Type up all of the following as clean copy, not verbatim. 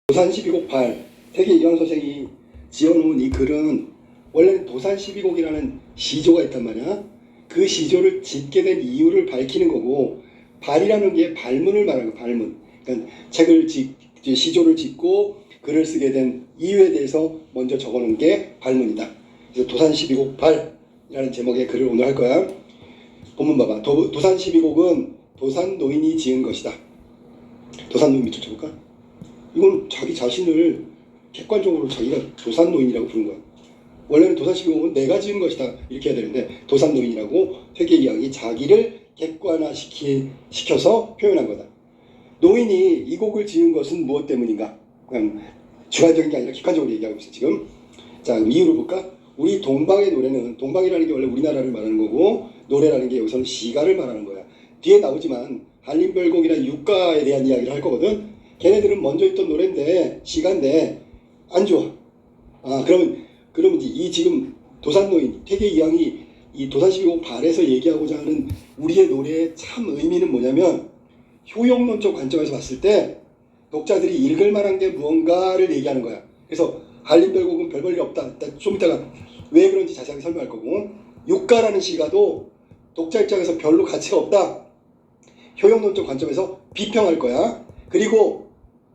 도산 12곡 8 태계 이황 선생이 지어놓은 이 글은 원래는 도산 12곡이라는 시조가 있단 말이야. 그 시조를 짓게 된 이유를 밝히는 거고, 발이라는 게 발문을 말하는 거야. 발문. 그러니까 시조를 짓고 글을 쓰게 된 이유에 대해서 먼저 적어놓은 게 발문이다. 그래서 도산 12곡 8이라는 제목의 글을 오늘 할 거야. 본문 봐봐. 도산 12곡은 도산 노인이 지은 것이다. 도산 노인 밑줄 쳐볼까? 이건 자기 자신을 객관적으로 자기가 도산 노인이라고 부른 거야. 원래는 도산 12곡은 내가 지은 것이다 이렇게 해야 되는데, 도산 노인이라고 퇴계 이황이 자기를 객관화시켜서 표현한 거다. 노인이 이 곡을 지은 것은 무엇 때문인가? 그냥 주관적인 게 아니라 객관적으로 얘기하고 있어 지금. 자, 그럼 이유를 볼까? 우리 동방의 노래는, 동방이라는 게 원래 우리나라를 말하는 거고, 노래라는 게 여기서는 시가를 말하는 거야. 뒤에 나오지만 한림별곡이나 육가에 대한 이야기를 할 거거든. 걔네들은 먼저 있던 노래인데, 시가인데 안 좋아. 그러면 이 지금 도산노인 퇴계 이황이 이 도산 12곡 발에서 얘기하고자 하는 우리의 노래의 참 의미는 뭐냐면, 효용론적 관점에서 봤을 때 독자들이 읽을 만한 게 무언가를 얘기하는 거야. 그래서 한림별곡은 별 볼 일 없다. 좀 이따가 왜 그런지 자세하게 설명할 거고, 육가라는 시가도 독자 입장에서 별로 가치가 없다. 효용론적 관점에서 비평할 거야. 그리고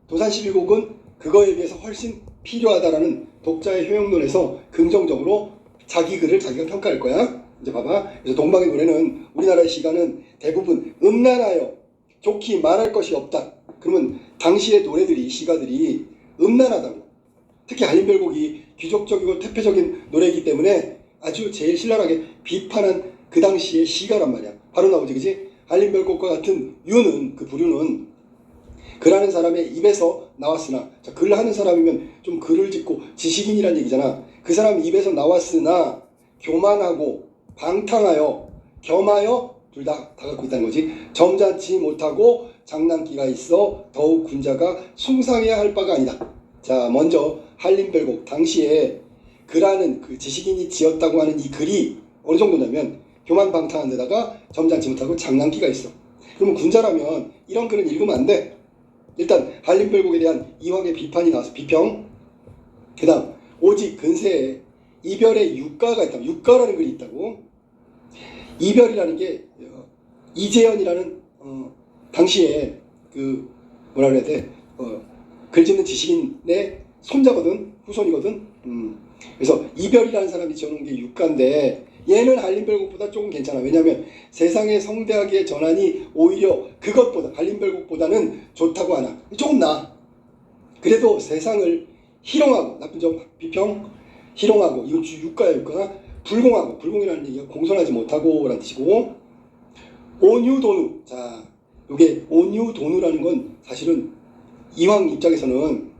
도산 12곡은 그거에 비해서 훨씬 필요하다라는 독자의 효용론에서 긍정적으로 자기 글을 자기가 평가할 거야. 이제 봐봐. 그래서 동방의 노래는, 우리나라의 시가는 대부분 음란하여 좋게 말할 것이 없다. 그러면 당시의 노래들이, 시가들이 음란하다고. 특히 한림별곡이 귀족적이고 태폐적인 노래이기 때문에 아주 제일 신랄하게 비판한 그 당시의 시가란 말이야. 바로 나오지, 그지? 한림별곡과 같은 유는, 그 부류는 글하는 사람의 입에서 나왔으나, 자, 글하는 사람이면 좀 글을 짓고 지식인이란 얘기잖아. 그 사람 입에서 나왔으나 교만하고 방탕하여 겸하여 둘 다 갖고 있다는 거지. 점잖지 못하고 장난기가 있어 더욱 군자가 숭상해야 할 바가 아니다. 자, 먼저 한림별곡 당시에 글하는 그 지식인이 지었다고 하는 이 글이 어느 정도냐면, 교만방탕한 데다가 점잖지 못하고 장난기가 있어. 그러면 군자라면 이런 글은 읽으면 안 돼. 일단 한림별곡에 대한 이황의 비판이 나와서 비평. 그 다음 오직 근세에 이별의 육가가 있다. 육가라는 글이 있다고. 이별이라는 게 이재현이라는 당시에 그 뭐라 그래야 돼, 글 짓는 지식인의 손자거든, 후손이거든. 그래서 이별이라는 사람이 지어놓은 게 육가인데, 얘는 한림별곡보다 조금 괜찮아. 왜냐하면 세상의 성대하게 전하니 오히려 그것보다, 한림별곡보다는 좋다고 하나, 조금 나아. 그래도 세상을 희롱하고, 나쁜 점 비평, 희롱하고, 이거 육가야. 육가 불공하고, 불공이라는 얘기가 공손하지 못하고 라는 뜻이고, 온유도누. 자, 이게 온유도누라는 건 사실은 이황 입장에서는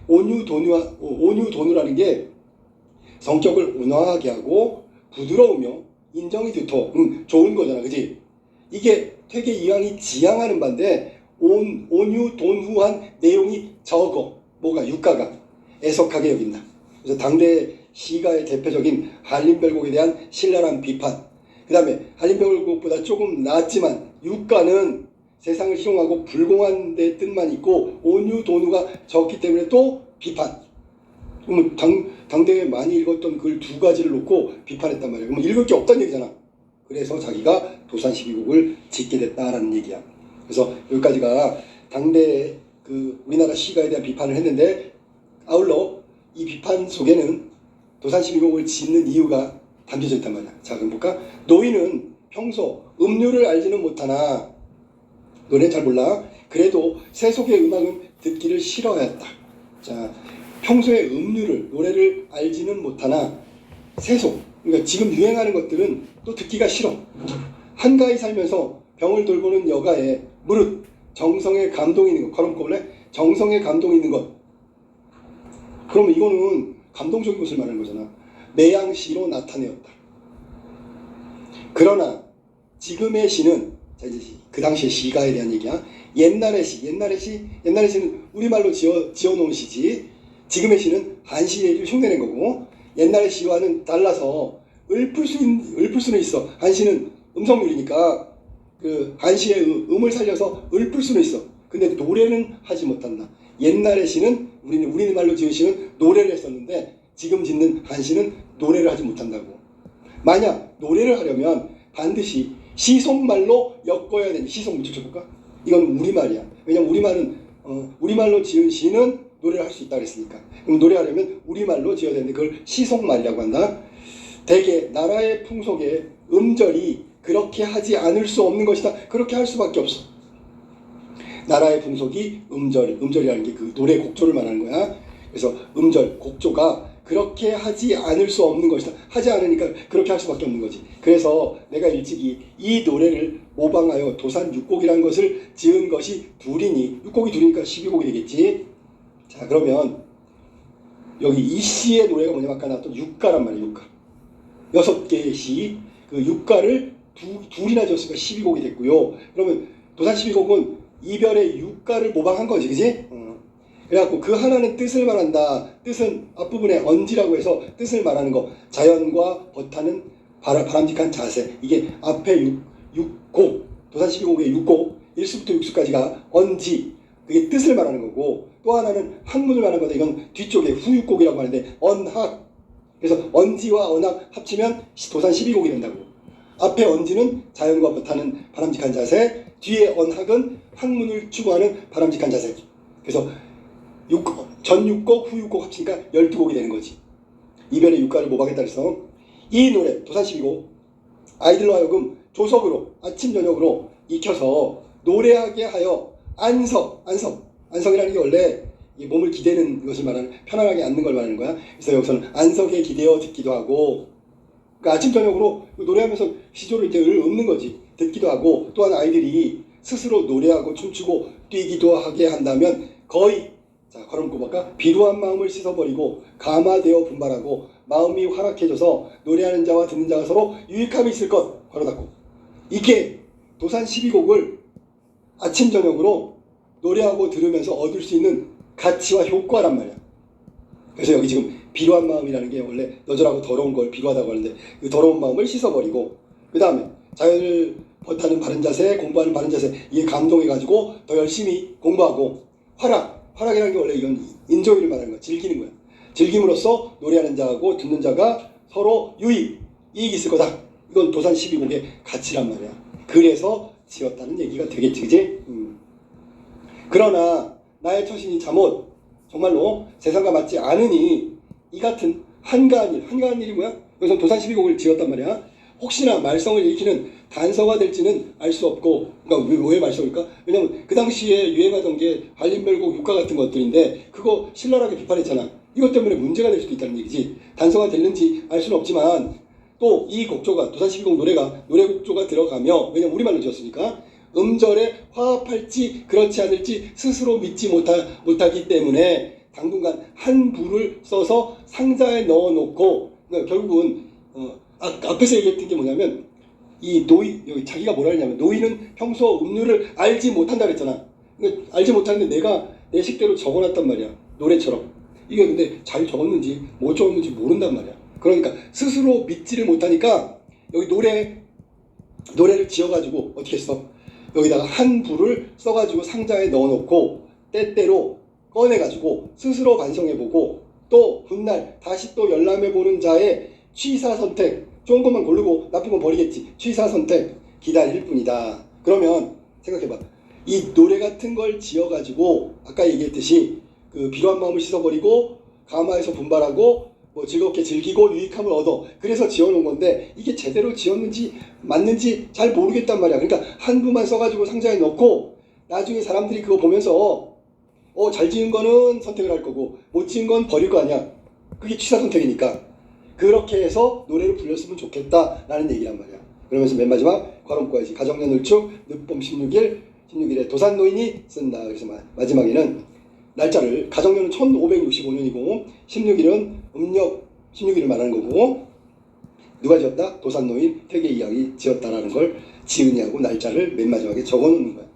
온유도누라는 게 성격을 온화하게 하고 부드러우며 인정이 두터, 좋은 거잖아, 그지? 이게 퇴계 이황이 지향하는 바인데, 온유돈후한 내용이 적어. 뭐가? 육가가 애석하게 여긴다. 그래서 당대 시가의 대표적인 한림별곡에 대한 신랄한 비판. 그 다음에 한림별곡보다 조금 낫지만 육가는 세상을 희롱하고 불공한 데 뜻만 있고 온유돈후가 적기 때문에 또 비판. 그러면 당대에 많이 읽었던 글 두 가지를 놓고 비판했단 말이에요. 그러면 읽을 게 없다는 얘기잖아. 그래서 자기가 도산 12곡을 짓게 됐다라는 얘기야. 그래서 여기까지가 당대 그 우리나라 시가에 대한 비판을 했는데, 아울러 이 비판 속에는 도산 12곡을 짓는 이유가 담겨져 있단 말이야. 자, 그럼 볼까? 노인은 평소 음률을 알지는 못하나, 노래는 잘 몰라. 그래도 세속의 음악은 듣기를 싫어하였다. 자, 평소에 음률을, 노래를 알지는 못하나 세속, 그러니까 지금 유행하는 것들은 또 듣기가 싫어. 한가히 살면서 병을 돌보는 여가에 무릇 정성에 감동이 있는 것. 걸음 꼽을래? 정성에 감동이 있는 것. 그러면 이거는 감동적인 것을 말하는 거잖아. 매양시로 나타내었다. 그러나 지금의 시는, 자, 이제 그 당시의 시가에 대한 얘기야. 옛날의 시는 우리말로 지어놓은 시지. 지금의 시는 한시를 흉내낸 거고, 옛날의 시와는 달라서 읊을 수는 있어. 한시는 음성률이니까 그 한시의 음을 살려서 읊을 수는 있어. 근데 노래는 하지 못한다. 옛날의 시는 우리는 말로 지은 시는 노래를 했었는데 지금 짓는 한시는 노래를 하지 못한다고. 만약 노래를 하려면 반드시 시속말로 엮어야 되는 시속 문제 쳐볼까? 이건 우리말이야. 왜냐면 우리말은 우리말로 지은 시는 노래를 할 수 있다 그랬으니까. 그럼 노래하려면 우리말로 지어야 되는데 그걸 시속말이라고 한다. 대개 나라의 풍속에 음절이 그렇게 하지 않을 수 없는 것이다. 그렇게 할 수밖에 없어. 나라의 풍속이 음절이라는 게 그 노래 곡조를 말하는 거야. 그래서 음절, 곡조가 그렇게 하지 않을 수 없는 것이다. 하지 않으니까 그렇게 할 수밖에 없는 거지. 그래서 내가 일찍이 이 노래를 모방하여 도산 6곡이라는 것을 지은 것이 둘이니 6곡이 둘이니까 12곡이 되겠지. 자, 그러면 여기 이 시의 노래가 뭐냐면 아까 나왔던 육가란 말이야. 육가. 6개의 시, 그 육가를 둘이나 지었으니까 12곡이 됐고요. 그러면 도산 12곡은 이별의 육가를 모방한 거지, 그지? 그래갖고 그 하나는 뜻을 말한다. 뜻은 앞부분에 언지라고 해서 뜻을 말하는 거. 자연과 버타는 바람직한 자세. 이게 앞에 6곡, 도산 12곡의 6곡, 1수부터 6수까지가 언지. 그게 뜻을 말하는 거고, 또 하나는 학문을 말하는 거다. 이건 뒤쪽에 후육곡이라고 하는데 언학. 그래서 언지와 언학 합치면 도산 12곡이 된다고. 앞에 언지는 자연과 버타는 바람직한 자세, 뒤에 언학은 학문을 추구하는 바람직한 자세. 그래서 전 6곡, 후 6곡 합치니까 12곡이 되는 거지. 이별의 육가를 모방했다 그래서 이 노래 도산 12곡 아이들로 하여금 조석으로 아침 저녁으로 익혀서 노래하게 하여 안석이라는 게 원래 몸을 기대는 것을 말하는, 편안하게 앉는 걸 말하는 거야. 그래서 여기서는 안석에 기대어 듣기도 하고, 그러니까 아침 저녁으로 노래하면서 시조를 이렇게 읊는 거지. 듣기도 하고, 또한 아이들이 스스로 노래하고 춤추고 뛰기도 하게 한다면 거의, 자, 걸음고 볼까? 비루한 마음을 씻어버리고 감화되어 분발하고 마음이 활락해져서 노래하는 자와 듣는 자가 서로 유익함이 있을 것. 걸어 닫고. 이게 도산 12곡을 아침 저녁으로 노래하고 들으면서 얻을 수 있는 가치와 효과란 말이야. 그래서 여기 지금 비루한 마음이라는 게 원래 너절하고 더러운 걸 비루하다고 하는데 그 더러운 마음을 씻어버리고, 그 다음에 자연을 버타는 바른 자세, 공부하는 바른 자세, 이게 감동해가지고 더 열심히 공부하고, 활락이라는 게 원래 이건 인조이를 말하는 거야. 즐기는 거야. 즐김으로써 노래하는 자하고 듣는 자가 서로 이익이 있을 거다. 이건 도산 12곡의 가치란 말이야. 그래서 지었다는 얘기가 되겠지, 그지? 그러나 나의 처신이 잘못 정말로 세상과 맞지 않으니 이 같은 한가한 일이 뭐야? 여기서 도산 12곡을 지었단 말이야. 혹시나 말썽을 일으키는 단서가 될지는 알 수 없고, 그러니까 왜 말썽일까? 왜냐면 그 당시에 유행하던 게 관림별곡, 육가 같은 것들인데 그거 신랄하게 비판했잖아. 이것 때문에 문제가 될 수도 있다는 얘기지. 단서가 됐는지 알 수는 없지만 또 이 곡조가 도산 12곡 노래 곡조가 들어가며, 왜냐면 우리말로 지었으니까 음절에 화합할지 그렇지 않을지 스스로 믿지 못하기 때문에 당분간 한 부를 써서 상자에 넣어놓고, 그러니까 결국은 앞에서 얘기했던 게 뭐냐면 이 여기 자기가 뭐라 했냐면 노인은 평소 음률을 알지 못한다 그랬잖아. 그러니까 알지 못하는데 내가 내 식대로 적어놨단 말이야. 노래처럼. 이게 근데 잘 적었는지 못 적었는지 모른단 말이야. 그러니까 스스로 믿지를 못하니까 여기 노래를 지어가지고 어떻게 했어? 여기다가 한 부를 써가지고 상자에 넣어놓고 때때로 꺼내가지고 스스로 반성해보고 또 훗날 다시 또 열람해보는 자의 취사선택, 좋은 것만 고르고 나쁜 건 버리겠지. 취사선택 기다릴 뿐이다. 그러면 생각해봐. 이 노래 같은 걸 지어가지고 아까 얘기했듯이 그 비루한 마음을 씻어버리고 감화해서 분발하고 뭐 즐겁게 즐기고 유익함을 얻어. 그래서 지어놓은 건데 이게 제대로 지었는지 맞는지 잘 모르겠단 말이야. 그러니까 한 부만 써가지고 상자에 넣고 나중에 사람들이 그거 보면서 잘 지은 거는 선택을 할 거고 못 지은 건 버릴 거 아니야. 그게 취사 선택이니까. 그렇게 해서 노래를 불렸으면 좋겠다라는 얘기란 말이야. 그러면서 맨 마지막 괄호까지 가정년을축 늦봄 16일에 도산 노인이 쓴다. 그래서 마지막에는 날짜를, 가정년은 1565년이고 16일은 음력 16일을 말하는 거고, 누가 지었다? 도산 노인 퇴계 이양이 지었다라는 걸 지은이하고 날짜를 맨 마지막에 적어놓는 거야.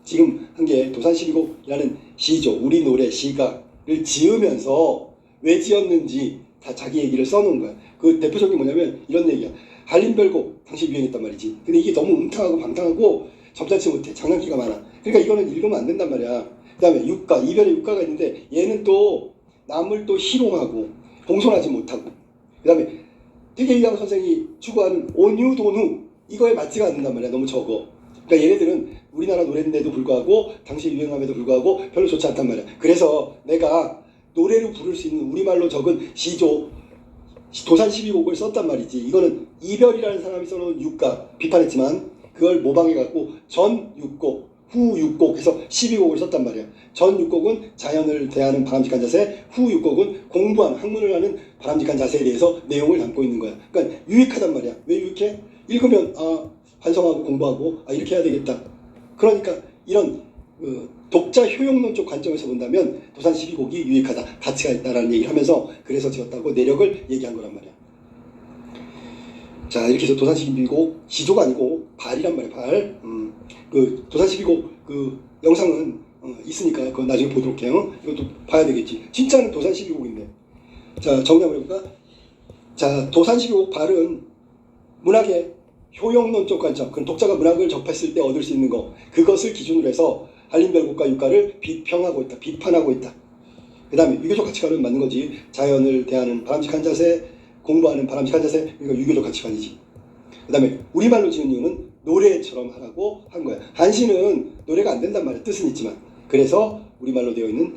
지금 한 게 도산 12곡이라는 시조, 우리 노래 시가를 지으면서 왜 지었는지 다 자기 얘기를 써놓은 거야. 그 대표적인 뭐냐면 이런 얘기야. 한림별곡 당시 유행했단 말이지. 근데 이게 너무 음탕하고 방탕하고 점잖지 못해. 장난기가 많아. 그러니까 이거는 읽으면 안 된단 말이야. 그 다음에 육가, 이별의 육가가 있는데 얘는 또 남을 또 희롱하고 공손하지 못하고 그 다음에 퇴계이양 선생이 추구하는 온유도누 이거에 맞지가 않는단 말이야. 너무 적어. 그러니까 얘네들은 우리나라 노래인데도 불구하고 당시 유행함에도 불구하고 별로 좋지 않단 말이야. 그래서 내가 노래로 부를 수 있는 우리말로 적은 시조 도산 12곡을 썼단 말이지. 이거는 이별이라는 사람이 써놓은 육가 비판했지만 그걸 모방해갖고 전 6곡 후 6곡 해서 12곡을 썼단 말이야. 전 6곡은 자연을 대하는 바람직한 자세, 후 6곡은 공부한 학문을 하는 바람직한 자세에 대해서 내용을 담고 있는 거야. 그러니까 유익하단 말이야. 왜 유익해? 읽으면 반성하고 공부하고 이렇게 해야 되겠다. 그러니까 이런 독자 효용론 쪽 관점에서 본다면 도산 12곡이 유익하다, 가치가 있다라는 얘기를 하면서 그래서 지었다고 내력을 얘기한 거란 말이야. 자, 이렇게 해서 도산 12곡 시조가 아니고 발이란 말이야. 발. 그 도산 12곡 그 영상은 있으니까 그거 나중에 보도록 해요. 이것도 봐야 되겠지. 진짜는 도산 12곡인데. 자, 정리한번 해볼까? 자, 도산 12곡 발은 문학의 효용론 쪽 관점, 그럼 독자가 문학을 접했을 때 얻을 수 있는 거, 그것을 기준으로 해서 한림별곡과 육가를 비평하고 있다, 비판하고 있다. 그 다음에 유교적 가치관은 맞는 거지. 자연을 대하는 바람직한 자세, 공부하는 바람직한 자세, 그러니까 유교적 가치관이지. 그 다음에 우리말로 지은 이유는 노래처럼 하라고 한 거야. 한시는 노래가 안 된단 말이야. 뜻은 있지만. 그래서 우리말로 되어 있는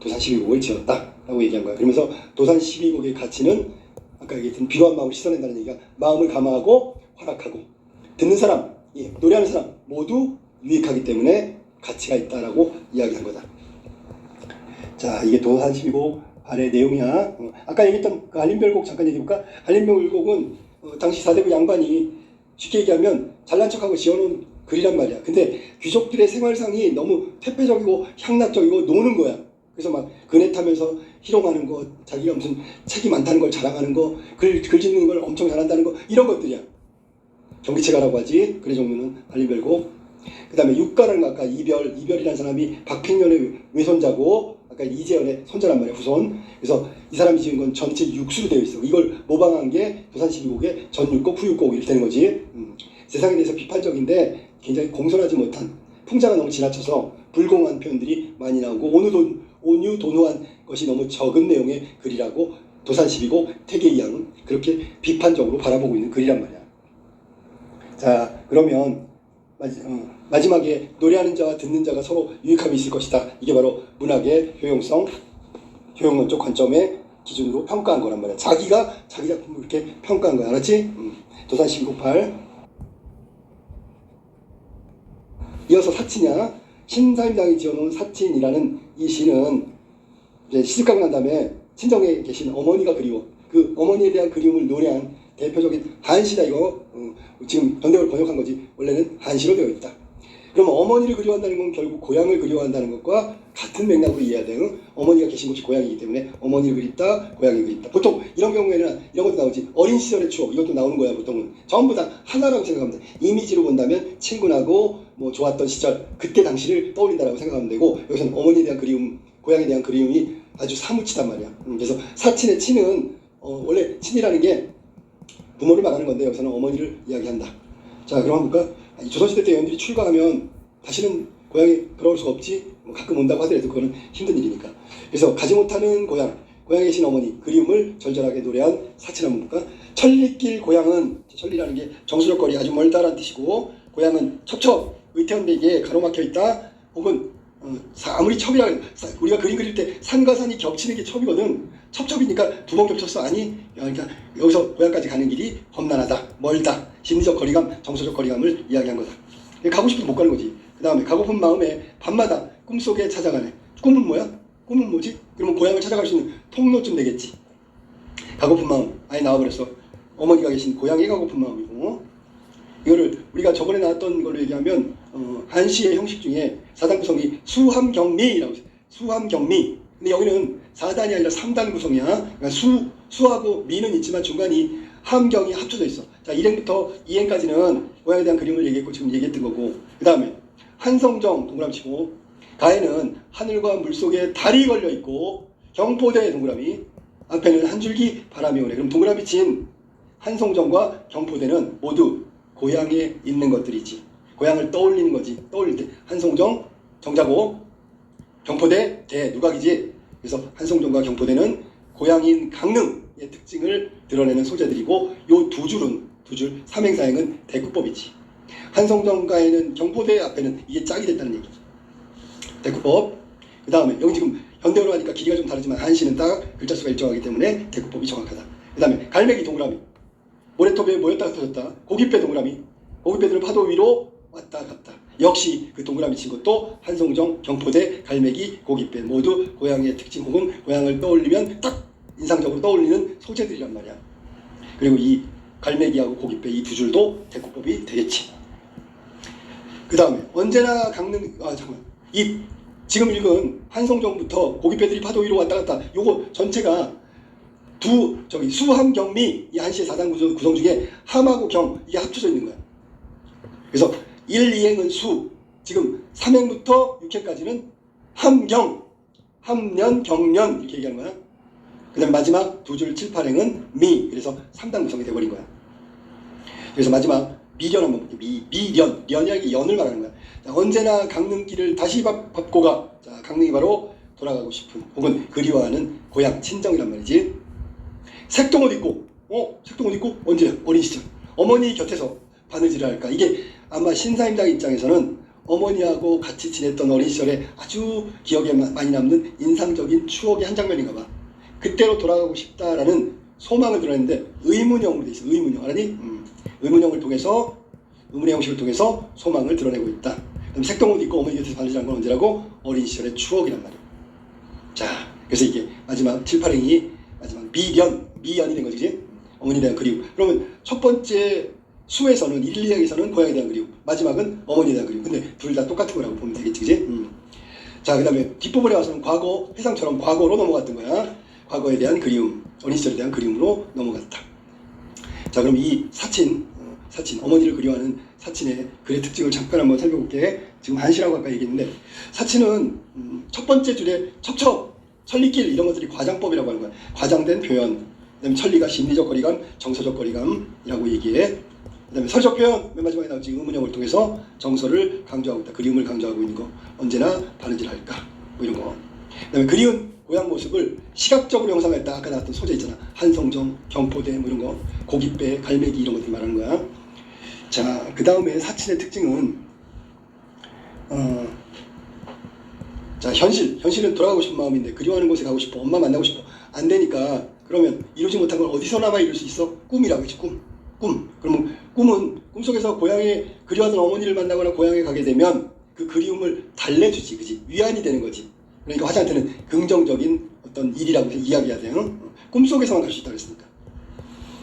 도산 12곡을 지었다 라고 얘기한 거야. 그러면서 도산 12곡의 가치는 아까 얘기했던 비로한 마음을 씻어낸다는 얘기가 마음을 감화하고 활악하고 듣는 사람, 노래하는 사람 모두 유익하기 때문에 가치가 있다라고 이야기한 거다. 자, 이게 도산 12곡 발의 내용이야. 아까 얘기했던 그 한림별곡 잠깐 얘기해볼까? 한림별곡은 당시 4대부 양반이 쉽게 얘기하면 잘난 척하고 지어놓은 글이란 말이야. 근데 귀족들의 생활상이 너무 퇴폐적이고 향락적이고 노는 거야. 그래서 막 그네 타면서 희롱하는 거, 자기가 무슨 책이 많다는 걸 자랑하는 거, 글 짓는 걸 엄청 잘한다는 거, 이런 것들이야. 경기체가라고 하지. 그래 종류는 한림별곡. 그 다음에 육가라는 거 아까 이별이라는 사람이 박팽년의 외손자고 아까 이재현의 손자란 말이야. 후손. 그래서 이 사람이 지은 건 전체 육수로 되어 있어. 이걸 모방한 게 도산 12곡의 전 6곡, 후 6곡 이렇게 되는 거지. 세상에 대해서 비판적인데 굉장히 공손하지 못한, 풍자가 너무 지나쳐서 불공한 표현들이 많이 나오고 온유도누한 것이 너무 적은 내용의 글이라고 도산 12곡 태계이양은 그렇게 비판적으로 바라보고 있는 글이란 말이야. 자, 그러면 마지막에 노래하는 자와 듣는 자가 서로 유익함이 있을 것이다. 이게 바로 문학의 효용론 쪽 관점의 기준으로 평가한 거란 말이야. 자기가 자기 작품을 이렇게 평가한 거야. 알았지? 도산 12곡 8. 이어서 사치냐. 신사임당이 지어놓은 사친이라는 이 시는 이제 시집가고 난 다음에 친정에 계신 어머니가 그리워. 그 어머니에 대한 그리움을 노래한 대표적인 한시다. 이거 지금 현대어를 번역한 거지. 원래는 한시로 되어 있다. 그럼 어머니를 그리워한다는 건 결국 고향을 그리워한다는 것과 같은 맥락으로 이해해야 돼요. 어머니가 계신 곳이 고향이기 때문에 어머니를 그립다, 고향을 그립다. 보통 이런 경우에는 이런 것도 나오지. 어린 시절의 추억, 이것도 나오는 거야. 보통은 전부 다 하나라고 생각하면 돼. 이미지로 본다면 친구나고 뭐 좋았던 시절, 그때 당시를 떠올린다라고 생각하면 되고, 여기서는 어머니에 대한 그리움, 고향에 대한 그리움이 아주 사무치단 말이야. 그래서 사친의 친은 원래 친이라는 게 부모를 말하는 건데 여기서는 어머니를 이야기한다. 자, 그럼 한번 볼까? 조선시대 때 여인들이 출가하면 다시는 고향에 돌아올 수가 없지. 가끔 온다고 하더라도 그거는 힘든 일이니까. 그래서 가지 못하는 고향에 계신 어머니 그리움을 절절하게 노래한 사친 한번 볼까? 천리길 고향은, 천리라는 게 정수적 거리, 아주 멀다라는 뜻이고, 고향은 첩첩 의태원되게 가로막혀 있다. 혹은 아무리 첩이라, 우리가 그림 그릴 때 산과 산이 겹치는 게 첩이거든. 첩첩이니까 두 번 겹쳤어. 아니, 그러니까 여기서 고향까지 가는 길이 험난하다, 멀다, 심리적 거리감, 정서적 거리감을 이야기한 거다. 가고 싶어도 못 가는 거지. 그 다음에 가고픈 마음에 밤마다 꿈속에 찾아가네. 꿈은 뭐야? 꿈은 뭐지? 그러면 고향을 찾아갈 수 있는 통로쯤 되겠지. 가고픈 마음, 아예 나와버렸어. 어머니가 계신 고향에 가고픈 마음이고, 이거를 우리가 저번에 나왔던 걸로 얘기하면 한시의 형식 중에 사단 구성이 수함경미라고 있어요. 수함경미. 근데 여기는 4단이 아니라 3단 구성이야. 그러니까 수하고 미는 있지만 중간이 함경이 합쳐져 있어. 자, 1행부터 2행까지는 고향에 대한 그림을 얘기했고 지금 얘기했던 거고, 그 다음에 한성정 동그라미 치고, 가에는 하늘과 물속에 달이 걸려 있고, 경포대 동그라미, 앞에는 한 줄기 바람이 오네. 그럼 동그라미 친 한성정과 경포대는 모두 고향에 있는 것들이지. 고향을 떠올리는 거지. 떠올릴 때 한성정 정자고, 경포대 대 누각이지. 그래서 한송정과 경포대는 고향인 강릉의 특징을 드러내는 소재들이고, 요 두 줄 삼행사행은 대구법이지. 한송정가에는 경포대 앞에는 이게 짝이 됐다는 얘기지. 대구법. 그 다음에 여기 지금 현대어로 하니까 길이가 좀 다르지만 한시는 딱 글자 수가 일정하기 때문에 대구법이 정확하다. 그 다음에 갈매기 동그라미. 모래톱에 모였다가 터졌다. 고깃배 동그라미. 고깃배들은 파도 위로 왔다 갔다. 역시 그 동그라미 친 것도 한송정, 경포대, 갈매기, 고깃배 모두 고향의 특징 혹은 고향을 떠올리면 딱 인상적으로 떠올리는 소재들이란 말이야. 그리고 이 갈매기하고 고깃배 이 두 줄도 대구법이 되겠지. 그 다음에 언제나 이 지금 읽은 한송정부터 고깃배들이 파도 위로 왔다 갔다 요거 전체가 수함경미 이 한시의 사단 구성 중에 함하고 경 이게 합쳐져 있는 거야. 그래서 1, 2행은 수, 지금 3행부터 6행까지는 함경, 함년, 경년 이렇게 얘기하는 거야. 그 다음에 마지막 두 줄 7, 8행은 미, 그래서 3단 구성이 돼버린 거야. 그래서 마지막 미련 한번 볼게요. 미련, 연이라는 게 연을 말하는 거야. 자, 언제나 강릉길을 다시 밟고 가. 자, 강릉이 바로 돌아가고 싶은 혹은 그리워하는 고향, 친정이란 말이지. 색동옷 입고, 색동옷 입고 언제? 어린 시절 어머니 곁에서 바느질을 할까. 이게 아마 신사임당 입장에서는 어머니하고 같이 지냈던 어린 시절에 아주 기억에 많이 남는 인상적인 추억의 한 장면인가 봐. 그때로 돌아가고 싶다라는 소망을 드러냈는데 의문형으로 돼 있어. 의문형 알았니? 의문형을 통해서, 의문의 형식을 통해서 소망을 드러내고 있다. 그럼 색동옷 입고 어머니 곁에서 바느질한 건 언제라고? 어린 시절의 추억이란 말이야. 자, 그래서 이게 마지막 7, 8행이 마지막 미연이 된 거지, 그치? 어머니에 대한 그리움. 그러면 첫 번째 수에서는 1, 2행에서는 고향에 대한 그리움, 마지막은 어머니에 대한 그리움. 근데 둘 다 똑같은 거라고 보면 되겠지, 그치? 자, 그 다음에 뒷부분에 와서는 과거, 회상처럼 과거로 넘어갔던 거야. 과거에 대한 그리움, 어린 시절에 대한 그리움으로 넘어갔다. 자, 그럼 이 사친, 어머니를 그리워하는 사친의 글의 특징을 잠깐 한번 살펴볼게. 지금 한시라고 아까 얘기했는데, 사친은 첫 번째 줄에 첩첩, 천리길 이런 것들이 과장법이라고 하는 거야. 과장된 표현. 그 다음에 천리가 심리적 거리감, 정서적 거리감이라고 얘기해. 그 다음에 설적 표현, 맨 마지막에 나오지. 의문형을 통해서 정서를 강조하고 있다. 그리움을 강조하고 있는 거. 언제나 바느질할까. 뭐 이런 거. 그 다음에 그리운 고향 모습을 시각적으로 형상했다. 아까 나왔던 소재 있잖아. 한송정, 경포대 뭐 이런 거. 고깃배, 갈매기 이런 것들 말하는 거야. 자, 그 다음에 사친의 특징은 자, 현실은 돌아가고 싶은 마음인데 그리워하는 곳에 가고 싶어. 엄마 만나고 싶어. 안 되니까 그러면 이루지 못한 걸 어디서나마 이룰 수 있어? 꿈이라고 했지. 꿈. 그러면 꿈속에서 고향에 그리워하던 어머니를 만나거나 고향에 가게 되면 그 그리움을 달래주지, 그지? 위안이 되는 거지. 그러니까 화자한테는 긍정적인 어떤 일이라고 이야기해야 돼요. 꿈속에서만 갈 수 있다고 했으니까.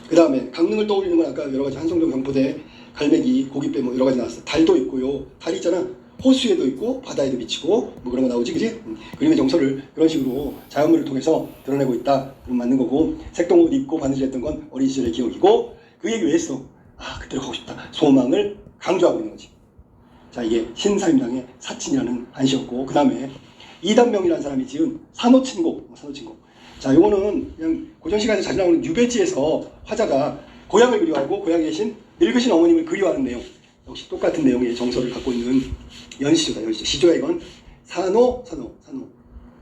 그 다음에 강릉을 떠올리는 건 아까 여러 가지 한송정, 경포대, 갈매기, 고깃배 뭐 여러 가지 나왔어. 달도 있고요. 달이 있잖아. 호수에도 있고 바다에도 비치고 뭐 그런 거 나오지, 그지? 그림의 정서를 그런 식으로 자연물을 통해서 드러내고 있다. 그럼 맞는 거고, 색동옷 입고 바느질했던 건 어린 시절의 기억이고, 그 얘기 왜 했어? 아, 그때로 가고 싶다. 소망을 강조하고 있는 거지. 자, 이게 신사임당의 사친이라는 한시였고, 그 다음에 이단명이라는 사람이 지은 산호친곡. 자, 요거는 그냥 고전 시간에 자주 나오는 유배지에서 화자가 고향을 그리워하고 고향에 계신 늙으신 어머님을 그리워하는 내용. 역시 똑같은 내용의 정서를 갖고 있는 연시조다. 시조야 이건. 산호,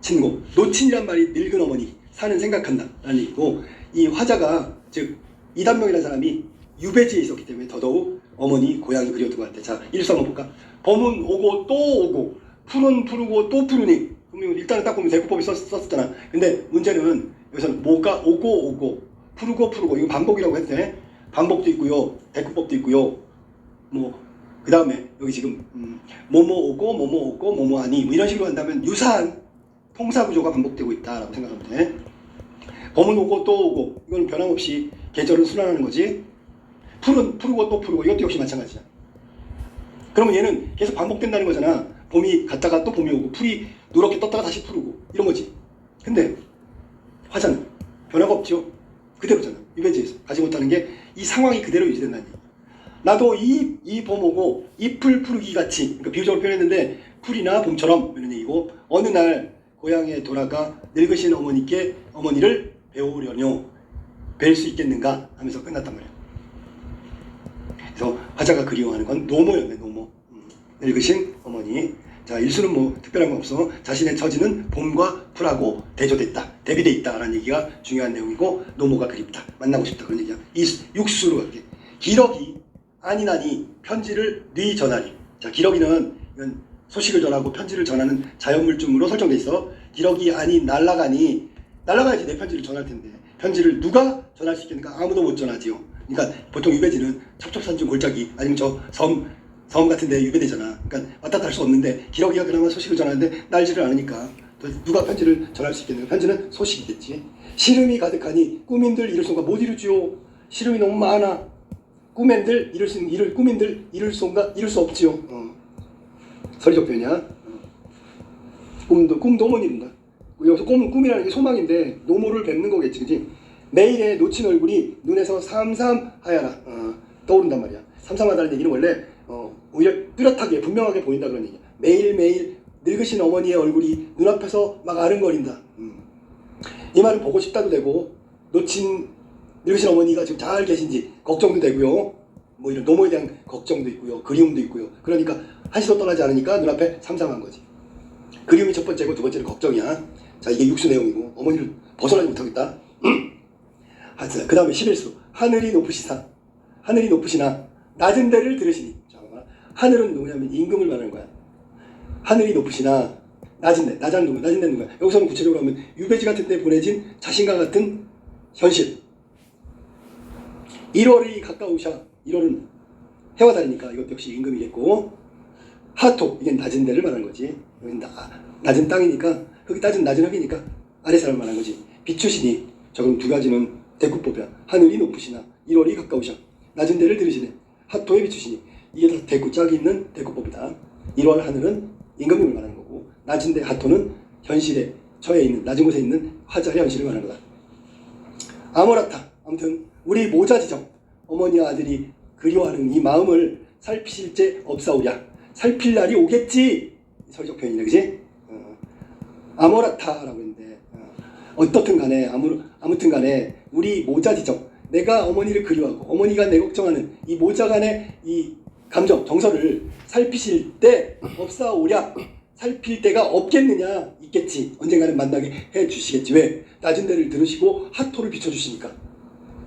친곡. 노친이란 말이 늙은 어머니, 산은 생각한다 라는 얘기고, 이 화자가 즉 이단명이라는 사람이 유배지에 있었기 때문에 더더욱 어머니, 고향이 그리웠던 것 같아. 자, 일수 한번 볼까? 범은 오고 또 오고, 풀은 푸르고 또 푸르니. 그러면 일단은 딱 보면 대구법이 썼었잖아. 근데 문제는 여기서는 뭐가 오고 푸르고 이거 반복이라고 했대. 반복도 있고요, 대구법도 있고요. 뭐 그 다음에 여기 지금 뭐뭐 오고 뭐뭐 아니 뭐 이런 식으로 한다면 유사한 통사 구조가 반복되고 있다라고 생각하면 돼. 범은 오고 또 오고, 이건 변함없이 계절은 순환하는 거지. 풀은 푸르고 또 푸르고, 이것도 역시 마찬가지야. 그러면 얘는 계속 반복된다는 거잖아. 봄이 갔다가 또 봄이 오고, 풀이 누렇게 떴다가 다시 푸르고 이런 거지. 근데 화자는 변화가 없죠. 그대로잖아. 유배지에서 가지 못하는 게 이 상황이 그대로 유지된다는 얘기. 나도 이 봄 오고 잎을 푸르기 같이, 그러니까 비유적으로 표현했는데 풀이나 봄처럼 이런 얘기고, 어느 날 고향에 돌아가 늙으신 어머니를 배우려뇨. 뵐 수 있겠는가 하면서 끝났단 말이야. 그래서 화자가 그리워하는 건 노모였네. 노모. 늙으신 어머니. 자, 일수는 뭐 특별한 거 없어. 자신의 처지는 봄과 풀하고 대조됐다, 대비돼 있다라는 얘기가 중요한 내용이고, 노모가 그립다, 만나고 싶다, 그런 얘기야. 이 육수로 갈게. 기러기 아니나니 편지를 네 전하리. 자, 기러기는 이건 소식을 전하고 편지를 전하는 자연물증으로 설정돼 있어. 기러기 아니 날라가니, 날라가야지 내 편지를 전할 텐데 편지를 누가 전할 수 있겠는가? 아무도 못 전하지요. 그러니까 보통 유배지는 첩첩산중 골짜기 아니면 저 섬 같은 데 유배되잖아. 그러니까 왔다 갔다 할 수 없는데 기러기가 그나마 소식을 전하는데 날지를 않으니까 누가 편지를 전할 수 있겠는가? 편지는 소식이겠지. 시름이 가득하니 꾸민들 이룰 손가 못 이루지요. 시름이 너무 많아. 꾸맨들 꾸민들 이룰 손가 이룰 수 없지요. 서리적 표현이야. 꿈도 못 이룬다. 여기서 꿈이라는 게 소망인데 노모를 뵙는 거겠지, 그지? 매일의 놓친 얼굴이 눈에서 삼삼하야라. 떠오른단 말이야. 삼삼하다는 얘기는 원래 오히려 뚜렷하게 분명하게 보인다 그런 얘기야. 매일매일 늙으신 어머니의 얼굴이 눈앞에서 막 아른거린다. 이 말은 보고 싶다도 되고, 놓친 늙으신 어머니가 지금 잘 계신지 걱정도 되고요. 뭐 이런 노모에 대한 걱정도 있고요. 그리움도 있고요. 그러니까 한시도 떠나지 않으니까 눈앞에 삼삼한 거지. 그리움이 첫 번째고 두 번째는 걱정이야. 자, 이게 육수 내용이고 어머니를 벗어나지 못하겠다. 그 다음에 11수 하늘이 높으시나 낮은 데를 들으시니. 잠깐만. 하늘은 누구냐면 임금을 말하는 거야. 하늘이 높으시나 낮은 데, 낮은 데는 누구야? 여기서는 구체적으로 하면 유배지 같은 데 보내진 자신과 같은 현실. 1월이 가까우셔. 1월은 해와 달이니까 이것 역시 임금이겠고, 하토, 이게 낮은 데를 말하는 거지. 여기 낮은 땅이니까, 흙이 낮은 흙이니까 아래 사람을 말하는 거지. 비추시니, 자, 그럼 두 가지는 대구법이야. 하늘이 높으시나 1월이 가까우셔. 낮은 데를 들으시네. 하토에 비추시니. 이게 다 대구 짝이 있는 대구법이다. 1월 하늘은 임금을 말하는 거고, 낮은 데 하토는 현실에 처해 있는, 낮은 곳에 있는 화자의 현실을 말하는 거다. 아모라타, 아무튼 우리 모자지정, 어머니와 아들이 그리워하는 이 마음을 살피실 제 없사오랴. 살필 날이 오겠지. 서리적 표현이네, 그지? 아모라타라고 했는데, 어떻든 간에 아무튼 간에 우리 모자지정, 내가 어머니를 그리워하고 어머니가 내 걱정하는 이 모자 간의 이 감정, 정서를 살피실 때 없사오랴. 살필 때가 없겠느냐? 있겠지. 언젠가는 만나게 해주시겠지. 왜? 낮은 데를 들으시고 하토를 비춰주시니까.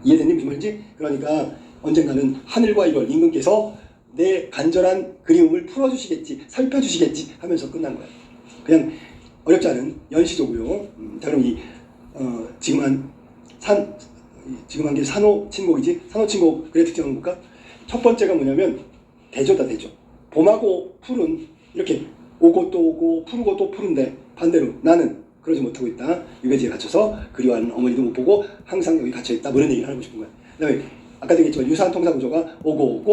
이해됐니? 무슨 말인지? 그러니까 언젠가는 하늘과 1월 임금께서 내 간절한 그리움을 풀어주시겠지, 살펴주시겠지 하면서 끝난 거야. 그냥 어렵지 않은 연시조고요. 자, 그럼 지금 한 게 산호친곡이지? 산호친곡의 특징을 볼까? 첫 번째가 뭐냐면 대조다, 대조. 봄하고 풀은 이렇게 오고 또 오고 푸르고 또 푸른데, 반대로 나는 그러지 못하고 있다. 유배지에 갇혀서 그리워하는 어머니도 못 보고 항상 여기 갇혀있다. 뭐 이런 얘기를 하고 싶은 거야. 그 다음에 아까도 얘기했지만 유사한 통사구조가 오고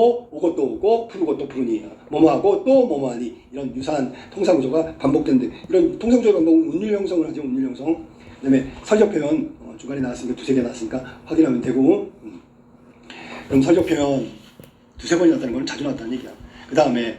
또 오고 푸르고 또 푸르니, 뭐뭐하고 또 뭐뭐하니, 이런 유사한 통사구조가 반복되는데, 이런 통사구조의 반복은 운율 형성을 하죠. 운율 형성. 그 다음에 설적 표현 중간에 나왔으니까 두세 개 나왔으니까 확인하면 되고, 그럼 설적 표현 두세 번이 나왔다는 건 자주 나왔다는 얘기야. 그 다음에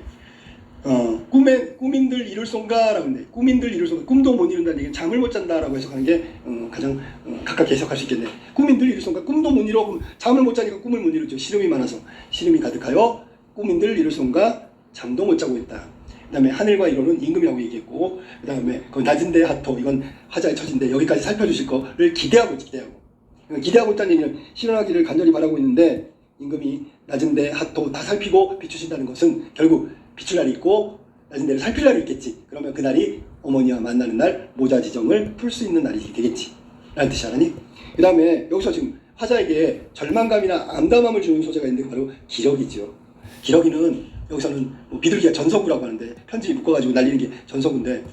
꾸민들 이룰 손가라고 하는데, 꾸민들 이룰 손가, 꿈도 못 이룬다는 얘기는 잠을 못 잔다라고 해석하는 게 가장 가깝게 해석할 수 있겠네. 꾸민들 이룰 손가, 꿈도 못 이뤄. 그럼 잠을 못 자니까 꿈을 못 이루죠. 시름이 많아서. 시름이 가득하여 꾸민들 이룰 손가, 잠도 못 자고 있다. 그 다음에 하늘과 1월은 임금이라고 얘기했고, 그 다음에 낮은 데 하토, 이건 화자의 처지인데 여기까지 살펴주실 거를 기대하고 있다는 얘기는 실현하기를 간절히 바라고 있는데, 임금이 낮은 데 하토 다 살피고 비추신다는 것은 결국 비출 날이 있고 낮은 데를 살필 날이 있겠지. 그러면 그날이 어머니와 만나는 날, 모자지정을 풀 수 있는 날이 되겠지 라는 뜻이 알았니? 그 다음에 여기서 지금 화자에게 절망감이나 암담함을 주는 소재가 있는데 바로 기러기죠. 기러기는 여기서는 뭐 비둘기가 전서구라고 하는데, 편지 묶어가지고 날리는 게 전서구인데,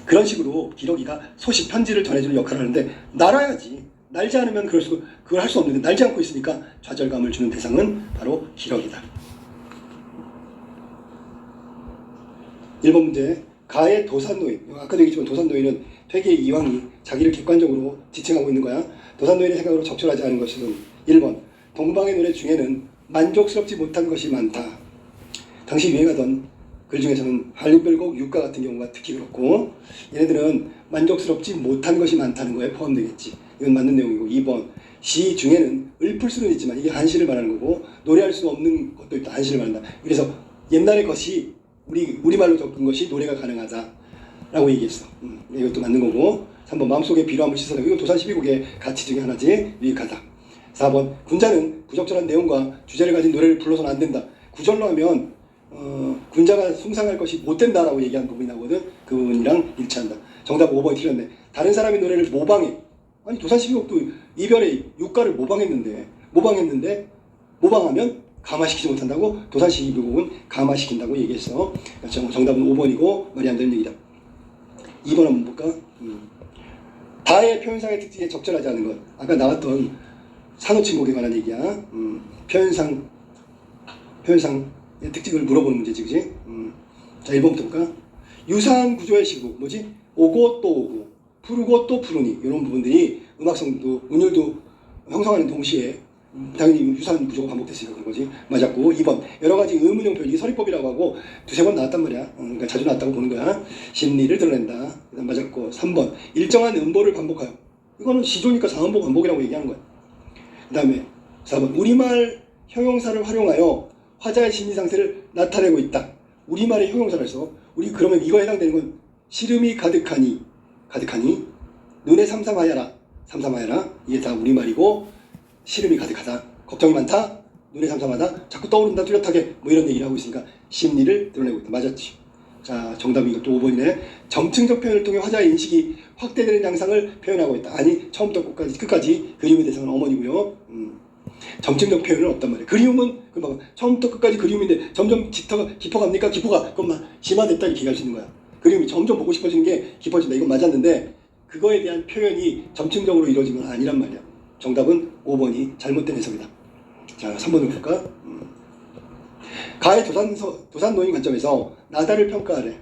그런 식으로 기러기가 소식, 편지를 전해주는 역할을 하는데, 날아야지. 날지 않으면 그걸 할 수 없는데, 날지 않고 있으니까 좌절감을 주는 대상은 바로 기러기다. 1번 문제, 가의 도산노인. 아까도 얘기했지만 도산노인은 퇴계 이황이 자기를 객관적으로 지칭하고 있는 거야. 도산노인의 생각으로 적절하지 않은 것은 1번, 동방의 노래 중에는 만족스럽지 못한 것이 많다. 당시 유행하던 글 중에서는 한림별곡 육가 같은 경우가 특히 그렇고, 얘네들은 만족스럽지 못한 것이 많다는 거에 포함되겠지. 이건 맞는 내용이고, 2번, 시 중에는 읊을 수는 있지만 이게 한시를 말하는 거고, 노래할 수 없는 것도 있다. 한시를 말한다. 그래서 옛날의 것이 우리말로 적은 것이 노래가 가능하다라고 얘기했어. 이것도 맞는 거고. 3번 마음속에 비루함을 씻어내고 이건 도산 12곡의 가치 중에 하나지. 유익하다. 4번 군자는 부적절한 내용과 주제를 가진 노래를 불러서는 안 된다. 구절로 하면 군자가 숭상할 것이 못 된다라고 얘기한 부분이 나오거든. 그 부분이랑 일치한다. 정답 5번이 틀렸네. 다른 사람의 노래를 모방해. 아니 도산 12곡도 이별의 육가를 모방하면 감화시키지 못한다고. 도산 12곡은 감화시킨다고 얘기했어. 정답은 5번이고 말이 안 되는 얘기다. 2번 한번 볼까? 다의 표현상의 특징에 적절하지 않은 것. 아까 나왔던 산호침곡에 관한 얘기야. 표현상의 특징을 물어보는 문제지, 그지? 자, 1번부터 볼까? 유사한 구조의 시국, 뭐지? 오고 또 오고, 푸르고 또 푸르니, 이런 부분들이 음악성도, 운율도 형성하는 동시에 당연히 유사한 구조가 반복됐으니까 그런 거지. 맞았고. 2번, 여러 가지 의문형 표현, 이게 서리법이라고 하고 두세 번 나왔단 말이야. 그러니까 자주 나왔다고 보는 거야. 심리를 드러낸다. 그다음 맞았고. 3번, 일정한 음보를 반복하여. 이거는 시조니까 상음보 반복이라고 얘기하는 거야. 그 다음에 4번, 우리말 형용사를 활용하여 화자의 심리 상태를 나타내고 있다. 우리말의 형용사를 써. 우리 그러면 이거에 해당되는 건 시름이 가득하니 눈에 삼삼하여라. 이게 다 우리말이고 시름이 가득하다. 걱정이 많다. 눈에 삼삼하다. 자꾸 떠오른다. 뚜렷하게 뭐 이런 얘기를 하고 있으니까 심리를 드러내고 있다. 맞았지. 자, 정답이 이것도 5번이네. 점층적 표현을 통해 화자의 인식이 확대되는 양상을 표현하고 있다. 아니, 처음부터 끝까지 그리움의 대상은 어머니고요. 점층적 표현은 없단 말이에요. 그리움은 처음부터 끝까지 그리움인데 점점 깊어갑니까? 깊어가. 그것만 심화됐다 이렇게 얘기할 수 있는 거야. 그리움이 점점 보고 싶어지는 게 깊어진다. 이건 맞았는데 그거에 대한 표현이 점층적으로 이루어지면 아니란 말이야. 정답은 5번이 잘못된 해석이다. 자, 3번을 볼까? 가의 도산 노인 관점에서 나다를 평가하래.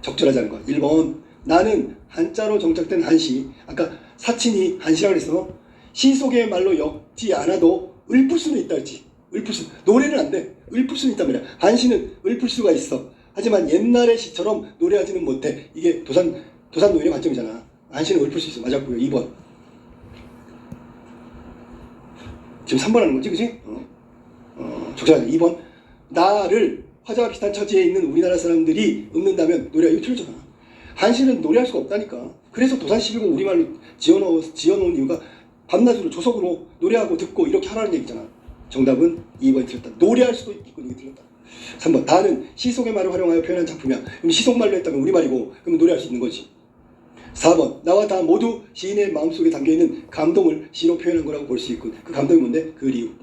적절하지 않은 것. 1번, 나는 한자로 정착된 한시. 아까 사친이 한시라고 그랬어. 시 속의 말로 엮지 않아도 읊을 수는 있다 했지. 노래는 안 돼. 읊을 수는 있단 말이야. 한시는 읊을 수가 있어. 하지만 옛날의 시처럼 노래하지는 못해. 이게 도산 노인의 관점이잖아. 한시는 읊을 수 있어. 맞았고요. 2번. 지금 3번 하는 거지, 그치? 적절하지. 2번. 나를 화자와 비슷한 처지에 있는 우리나라 사람들이 읊는다면 노래가 이거 틀렸잖아. 한시는 노래할 수가 없다니까. 그래서 도산 12곡 우리말로 지어놓은 이유가 밤낮으로 조석으로 노래하고 듣고 이렇게 하라는 얘기잖아. 정답은 2번이 틀렸다. 노래할 수도 있고 이게 틀렸다. 3번. 다는 시 속의 말을 활용하여 표현한 작품이야. 그럼 시속말로 했다면 우리말이고 그러면 노래할 수 있는 거지. 4번. 나와 다 모두 시인의 마음속에 담겨있는 감동을 시로 표현한 거라고 볼 수 있군. 그 감동이 뭔데? 그리움.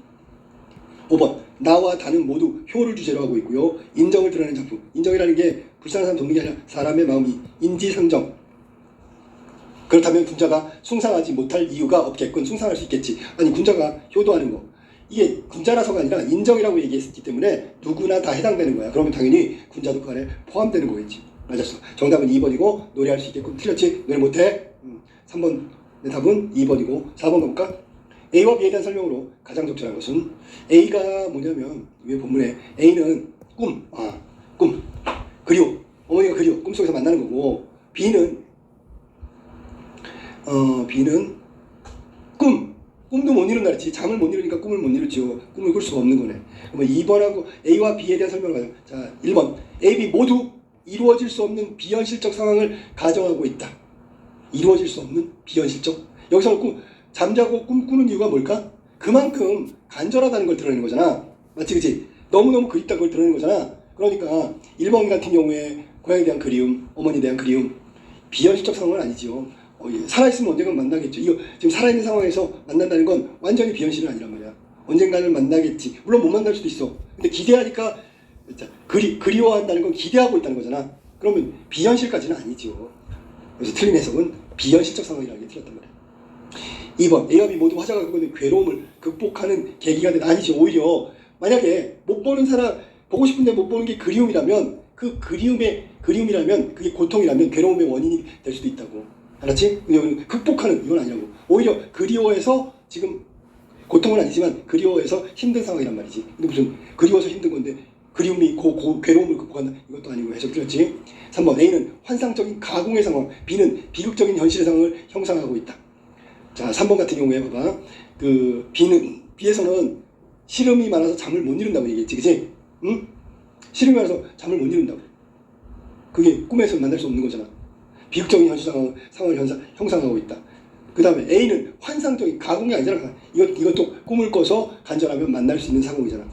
5번. 나와 다는 모두 효를 주제로 하고 있고요. 인정을 드러내는 작품. 인정이라는 게 불쌍한 사람 돕는 게 아니라 사람의 마음이 인지상정. 그렇다면 군자가 숭상하지 못할 이유가 없겠군. 숭상할 수 있겠지. 아니, 군자가 효도하는 거. 이게 군자라서가 아니라 인정이라고 얘기했기 때문에 누구나 다 해당되는 거야. 그러면 당연히 군자도 그 안에 포함되는 거겠지. 맞았어. 정답은 2번이고 노래할 수 있겠군. 틀렸지? 노래 못해? 3번 내 답은 2번이고 4번 가볼까? A와 B에 대한 설명으로 가장 적절한 것은 A가 뭐냐면 위에 본문에 A는 꿈, 그리워. 어머니가 그리워. 꿈속에서 만나는 거고 B는 꿈도 못 이룬다 그랬지. 잠을 못 이루니까 꿈을 못 이루지요. 꿈을 꿀 수가 없는 거네. 그러면 2번하고 A와 B에 대한 설명을 가죠. 자, 1번. A, B 모두 이루어질 수 없는 비현실적 상황을 가정하고 있다. 이루어질 수 없는 비현실적. 여기서 잠자고 꿈꾸는 이유가 뭘까? 그만큼 간절하다는 걸 드러내는 거잖아. 맞지, 그치? 너무너무 그립다는 걸 드러내는 거잖아. 그러니까 1번 같은 경우에 고향에 대한 그리움, 어머니에 대한 그리움, 비현실적 상황은 아니지요. 살아있으면 언젠간 만나겠죠. 이거 지금 살아있는 상황에서 만난다는 건 완전히 비현실은 아니란 말이야. 언젠가는 만나겠지. 물론 못 만날 수도 있어. 근데 기대하니까 그리워한다는 건 기대하고 있다는 거잖아. 그러면 비현실까지는 아니죠. 그래서 틀린 해석은 비현실적 상황이라는 게 틀렸단 말이야. 2번. A와 B 모두 화자가 겪는 괴로움을 극복하는 계기가 된. 아니지. 오히려 만약에 못 보는 사람 보고 싶은데 못 보는 게 그리움이라면 그 그리움이라면 그게 고통이라면 괴로움의 원인이 될 수도 있다고. 알았지? 근데 극복하는 이건 아니라고. 오히려 그리워해서 지금 고통은 아니지만 그리워해서 힘든 상황이란 말이지. 근데 무슨 그리워서 힘든 건데 그리움이 괴로움을 극복한다. 이것도 아니고 해석 틀렸지. 3번. A는 환상적인 가공의 상황, B는 비극적인 현실의 상황을 형상하고 있다. 자, 3번 같은 경우에 봐봐. B에서는 시름이 많아서 잠을 못 이룬다고 얘기했지, 그치? 응? 싫은 거라서 잠을 못 이룬다고. 그게 꿈에서 만날 수 없는 거잖아. 비극적인 현실 상황을 형상하고 있다. 그 다음에 A는 환상적인 가공이 아니잖아. 이것도 꿈을 꿔서 간절하면 만날 수 있는 상황이잖아.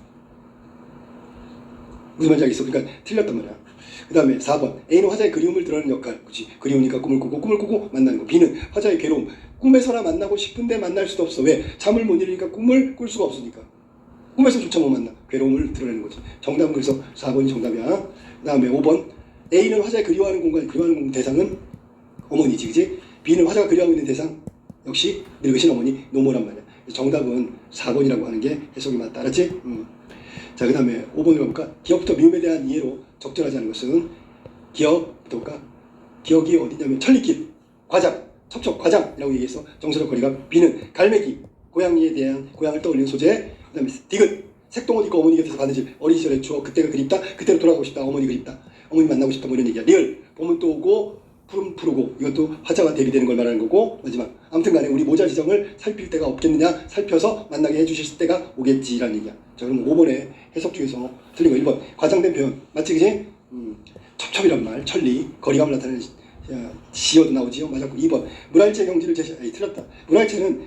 무슨 말인지 알겠어? 그러니까 틀렸단 말이야. 그 다음에 4번 A는 화자의 그리움을 드러내는 역할. 그치? 그리우니까 꿈을 꾸고 만나는 거. B는 화자의 괴로움. 꿈에서나 만나고 싶은데 만날 수도 없어. 왜? 잠을 못 이루니까 꿈을 꿀 수가 없으니까. 꿈에서조차 못 만나. 괴로움을 드러내는 거지. 정답은 그래서 4번이 정답이야. 그 다음에 5번 A는 화자의 그리워하는 공간 대상은 어머니지, 그지? B는 화자가 그리워하고 있는 대상 역시 늙으신 어머니 노모란 말이야. 정답은 4번이라고 하는 게 해석이 맞다. 알았지? 자, 그 다음에 5번으로 가볼까? 기억부터 미움에 대한 이해로 적절하지 않은 것은 기억부터 볼까? 기억이 어디냐면 천리길, 과장, 첩첩, 과장이라고 얘기해서 정서적 거리가. B는 갈매기, 고향을 떠올리는 소재. 그 다음에 디귿, 색동옷 입고 어머니 곁에서 받은 집, 어린 시절의 추억, 그때가 그립다, 그때로 돌아가고 싶다, 어머니 그립다, 어머니 만나고 싶다, 뭐 이런 얘기야. 리을, 봄은 또 오고 푸른 푸르고, 이것도 화자가 대비되는 걸 말하는 거고. 마지막 아무튼 간에 우리 모자 지정을 살필 때가 없겠느냐, 살펴서 만나게 해주실 때가 오겠지라는 얘기야. 자, 그럼 5번의 해석 중에서 틀린 거 1번 과장된 표현 맞지, 그지? 첩첩이란 말, 천리, 거리감을 나타내는 시어도 나오지요. 맞았고. 2번 물할체 경지를 틀렸다. 물할체는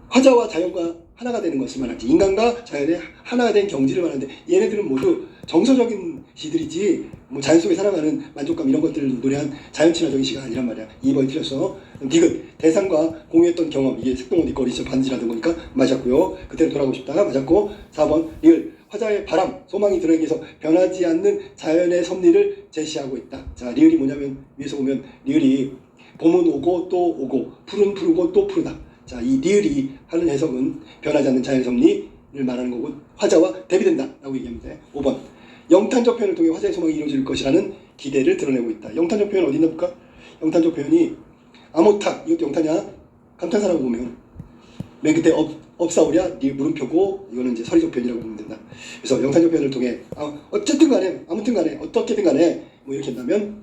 화자와 자연과 하나가 되는 것을 말하지, 인간과 자연의 하나가 된 경지를 말하는데, 얘네들은 모두 정서적인 시들이지 뭐 자연 속에 살아가는 만족감 이런 것들을 노래한 자연 친화적인 시가 아니란 말이야. 2번이 틀렸어. 디귿, 대상과 공유했던 경험, 이게 색동옷 입고 어린 시절 반지라는 거니까 맞았고요. 그때로 돌아가고 싶다 맞았고. 4번 리을, 화자의 바람, 소망이 드러내기 위해서 변하지 않는 자연의 섭리를 제시하고 있다. 자, 리을이 뭐냐면 위에서 보면 리을이 봄은 오고 또 오고 푸른 푸르고 또 푸르다. 자, 이 리을이 하는 해석은 변하지 않는 자연 섭리를 말하는 거고 화자와 대비된다 라고 얘기하면 돼. 5번 영탄적 표현을 통해 화자의 소망이 이루어질 것이라는 기대를 드러내고 있다. 영탄적 표현 어디 있나 볼까? 영탄적 표현이 암호탁, 이것도 영탄이야. 감탄사라고 보면 맨 끝에 업사오랴 리 물음표고, 이거는 이제 서리적 표현이라고 보면 된다. 그래서 영탄적 표현을 통해 어쨌든 간에 아무튼 간에 어떻게든 간에 뭐 이렇게 한다면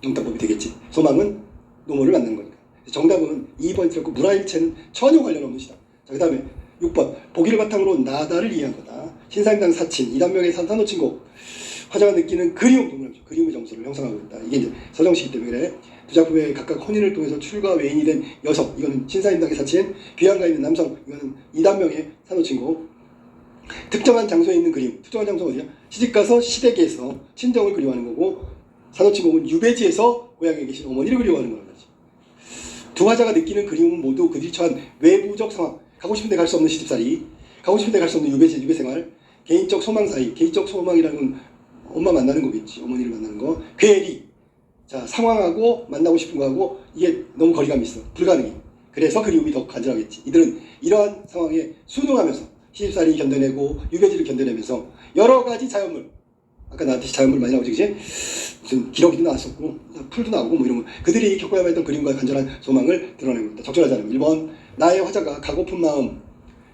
영탄법이 되겠지. 소망은 노모를 만나는 거니까. 정답은 2번이 틀렸고 물화일체는 전혀 관련 없는 시다. 자, 그 다음에 6번 보기를 바탕으로 나다를 이해한 거다. 신사임당 사친, 이단명의 산산호친곡, 화자가 느끼는 그리움의 정서를 형성하고 있다. 이게 이제 서정시기 때문에 그래. 두 작품의 각각 혼인을 통해서 출가 외인이 된 여성, 이거는 신사임당의 사친, 귀양가에 있는 남성, 이거는 이단명의 산호친곡. 특정한 장소에 있는 그림, 특정한 장소가 어디야? 시집가서 시댁에서 친정을 그리워하는 거고, 산호친곡은 유배지에서 고향에 계신 어머니를 그리워하는 거란 말이지. 두 화자가 느끼는 그리움은 모두 그들이 처한 외부적 상황, 가고 싶은데 갈 수 없는 시집살이, 가고 싶은데 갈 수 없는 유배 생활, 개인적 소망 사이, 개인적 소망이라는 건 엄마 만나는 거겠지, 어머니를 만나는 거. 괴리, 자, 상황하고 만나고 싶은 거하고 이게 너무 거리감이 있어, 불가능해. 그래서 그리움이 더 간절하겠지. 이들은 이러한 상황에 순응하면서 시집살이 견뎌내고 유배지를 견뎌내면서 여러 가지 자연물, 아까 나한테 자연물 많이 나오지, 그치? 무슨 기러기도 나왔었고 풀도 나오고 뭐 이런 거, 그들이 겪어야만 했던 그림과 간절한 소망을 드러내고 있다. 적절하지 않으면 1번 나의 화자가 가고픈 마음,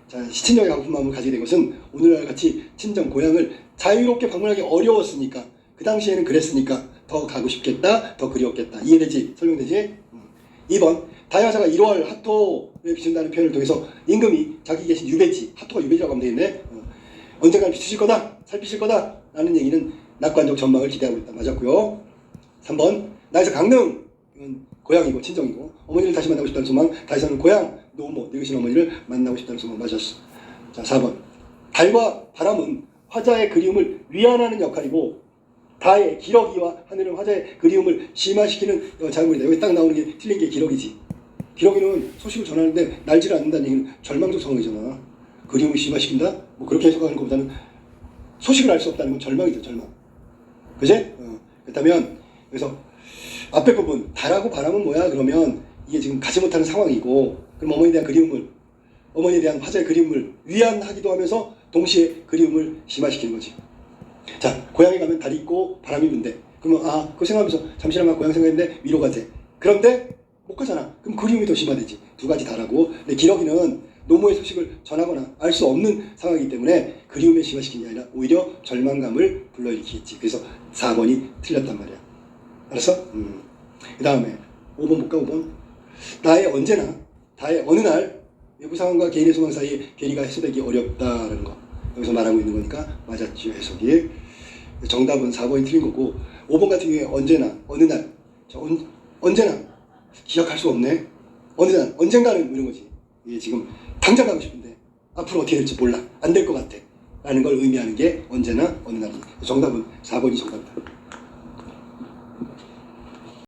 자, 시친정의 가고픈 마음을 가지게 된 것은 오늘날 같이 친정 고향을 자유롭게 방문하기 어려웠으니까, 그 당시에는 그랬으니까 더 가고 싶겠다, 더 그리웠겠다. 이해되지? 설명되지? 2번 다여자가 1월 하토에 비춘다는 표현을 통해서 임금이 자기 계신 유배지, 하토가 유배지라고 하면 되겠네, 언젠가 비추실 거다, 살피실 거다 라는 얘기는 낙관적 전망을 기대하고 있다. 맞았고요. 3번 나에서 강릉, 이건 고향이고 친정이고, 어머니를 다시 만나고 싶다는 소망, 다에서는 고향, 노모, 늙으신 어머니를 만나고 싶다는 소망. 맞았어. 자, 4번 달과 바람은 화자의 그리움을 위안하는 역할이고, 다의 기러기와 하늘은 화자의 그리움을 심화시키는 작물이다. 여기 딱 나오는 게 틀린 게 기러기지. 기러기는 소식을 전하는데 날지를 않는다는 얘기는 절망적 상황이잖아. 그리움을 심화시킨다? 뭐 그렇게 해석하는 것보다는 소식을 알 수 없다는 건 절망이죠, 절망. 그지? 그렇다면 여기서 앞에 부분 달하고 바람은 뭐야? 그러면 이게 지금 가지 못하는 상황이고, 그럼 어머니에 대한 그리움을, 어머니에 대한 화자의 그리움을 위안하기도 하면서 동시에 그리움을 심화시키는 거지. 자, 고향에 가면 달이 있고 바람이 분대. 그러면 그거 생각하면서 잠시나마 고향 생각했는데 위로가 돼. 그런데 못 가잖아. 그럼 그리움이 더 심화되지. 두 가지 다라고. 근데 기러기는 노모의 소식을 전하거나 알 수 없는 상황이기 때문에 그리움에 심화시키는 게 아니라 오히려 절망감을 불러일으키겠지. 그래서 4번이 틀렸단 말이야. 알았어? 그 다음에 5번 볼까? 5번 나의 언제나 다의 어느 날 외부 상황과 개인의 소망 사이에 괴리가 해소되기 어렵다는 거 여기서 말하고 있는 거니까 맞았죠, 해석이. 정답은 4번이 틀린 거고 5번 같은 경우에 언제나 어느 날 언제나 기억할 수 없네. 어느 날 언젠가는 뭐 이런 거지. 이게 지금 당장 가고 싶은데 앞으로 어떻게 될지 몰라. 안 될 것 같아. 라는 걸 의미하는 게 언제나 어느 날. 정답은 4번이 정답이다.